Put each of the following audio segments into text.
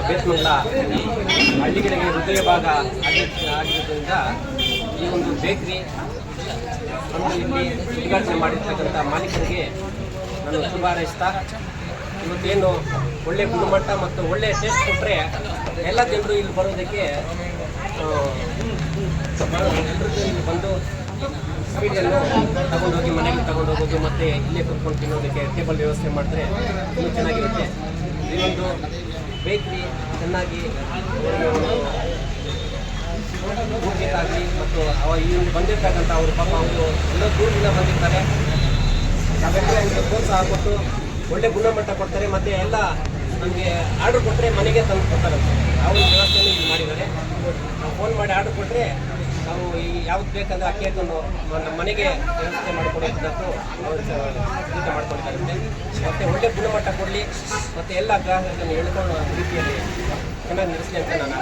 ಬೇಸ್ಮಂಗ್ಲ ಹಳ್ಳಿಗಳಿಗೆ ಹೃದಯ ಭಾಗ ಆಗಿರೋದ್ರಿಂದ ಈ ಒಂದು ಬೇಕ್ರಿ ಇಲ್ಲಿ ಉದ್ಘಾಟನೆ ಮಾಡಿರ್ತಕ್ಕಂಥ ಮಾಲೀಕರಿಗೆ ನಾನು ಶುಭ ಹಾರೈಸ್ತಾ, ಇವತ್ತೇನು ಒಳ್ಳೆ ಗುಣಮಟ್ಟ ಮತ್ತು ಒಳ್ಳೆ ಟೇಸ್ಟ್ ಕೊಟ್ಟರೆ ಎಲ್ಲ ಜನರು ಇಲ್ಲಿ ಬರೋದಕ್ಕೆ ಎಲ್ಲರೂ ಇಲ್ಲಿ ಬಂದು ಸ್ವೀಟನ್ನು ತಗೊಂಡೋಗಿ ಮನೆಗೆ ತಗೊಂಡೋಗೋದು ಮತ್ತು ಇಲ್ಲೇ ಕುತ್ಕೊಂಡು ತಿನ್ನೋದಕ್ಕೆ ಟೇಬಲ್ ವ್ಯವಸ್ಥೆ ಮಾಡಿದ್ರೆ ಇನ್ನೂ ಚೆನ್ನಾಗಿರುತ್ತೆ. ಈ ಒಂದು ಬೇಕ್ರಿ ಚೆನ್ನಾಗಿ ಆಗಲಿ ಮತ್ತು ಈ ಬಂದಿರ್ತಕ್ಕಂಥ ಅವರು ಪಾಪ ಅವರು ಎಲ್ಲೋ ದೂರದಿಂದ ಬಂದಿರ್ತಾರೆ, ನಾವೆಲ್ಲ ಇಲ್ಲಿ ಪ್ರೋತ್ಸಾಹ ಕೊಟ್ಟು ಒಳ್ಳೆ ಗುಣಮಟ್ಟ ಕೊಡ್ತಾರೆ ಮತ್ತು ಎಲ್ಲ ನಮಗೆ ಆರ್ಡ್ರ್ ಕೊಟ್ಟರೆ ಮನೆಗೆ ತಂದು ಕೊಡ್ತಾರಂತೆ. ಆ ಒಂದು ವ್ಯವಸ್ಥೆಯನ್ನು ಇಲ್ಲಿ ಮಾಡಿದ್ದಾರೆ. ನಾವು ಫೋನ್ ಮಾಡಿ ಆರ್ಡ್ರ್ ಕೊಟ್ಟರೆ ನಾವು ಯಾವ್ದು ಬೇಕಂದ್ರೆ ಆ ಕೇಕನ್ನು ನಮ್ಮ ಮನೆಗೆ ವ್ಯವಸ್ಥೆ ಮಾಡಿಕೊಡೋದಕ್ಕೂ ಸಿದ್ಧತೆ ಮಾಡ್ಕೊಂಡಿದ್ದಾರಂತೆ. ಮತ್ತು ಒಳ್ಳೆ ಗುಣಮಟ್ಟ ಕೊಡಲಿ ಮತ್ತು ಎಲ್ಲ ಗ್ರಾಹಕರನ್ನು ಹೇಳ್ಕೊಳ್ಳೋ ರೀತಿಯಲ್ಲಿ ಚೆನ್ನಾಗಿ ನಡೆಸಲಿ ಅಂತ ನಾನು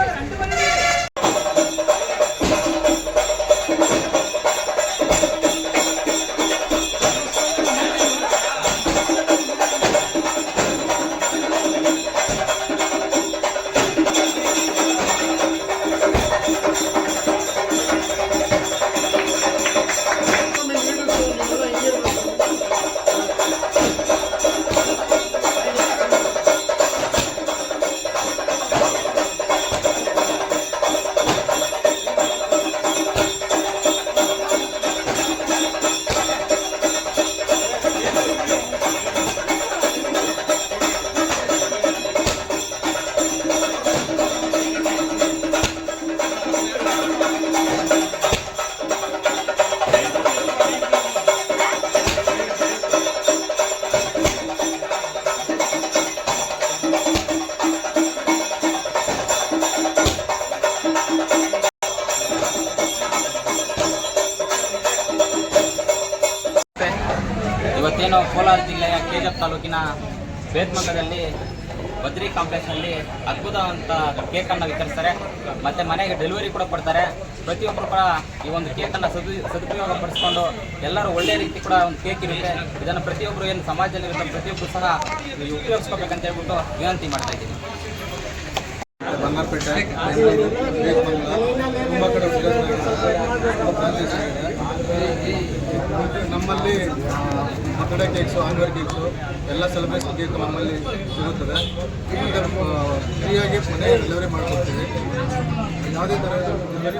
ಇವತ್ತೇನು ಕೋಲಾರ ಜಿಲ್ಲೆಯ ಕೆಜಿಎಫ್ ತಾಲೂಕಿನ ಬೇತ್ಮಂಗಲದಲ್ಲಿ ಬದ್ರಿ ಕಾಂಪ್ಲೆಕ್ಸ್ನಲ್ಲಿ ಅದ್ಭುತವಂತ ಕೇಕನ್ನು ವಿತರಿಸ್ತಾರೆ ಮತ್ತು ಮನೆಗೆ ಡೆಲಿವರಿ ಕೂಡ ಕೊಡ್ತಾರೆ. ಪ್ರತಿಯೊಬ್ಬರು ಕೂಡ ಈ ಒಂದು ಕೇಕನ್ನು ಸದುಪಯೋಗ ಪಡಿಸ್ಕೊಂಡು ಎಲ್ಲರೂ ಒಳ್ಳೆಯ ರೀತಿ ಕೂಡ ಒಂದು ಕೇಕ್ ಇರುತ್ತೆ. ಇದನ್ನು ಪ್ರತಿಯೊಬ್ಬರು ಏನು ಸಮಾಜದಲ್ಲಿರುತ್ತೆ ಪ್ರತಿಯೊಬ್ಬರು ಸಹ ಉಪಯೋಗಿಸ್ಕೋಬೇಕಂತ ಹೇಳ್ಬಿಟ್ಟು ವಿನಂತಿ ಮಾಡ್ತಾ ಇದ್ದೀನಿ. ಬಂಗಾರಪೇಟೆ ತುಂಬ ಕಡೆ ನಮ್ಮಲ್ಲಿ ಬರ್ತಡೇ ಕೇಕ್ಸು, ಆನ್ವರ್ ಕೇಕ್ಸು ಎಲ್ಲ ಸೆಲೆಬ್ರೇಷನ್ ಕೇಕ್ ನಮ್ಮಲ್ಲಿ ಸಿಗುತ್ತದೆ. ಫ್ರೀಯಾಗಿ ಮನೆಗೆ ಡೆಲಿವರಿ ಮಾಡ್ಕೊಡ್ತೀವಿ. ಯಾವುದೇ ಥರ ಡೆಲಿವರಿ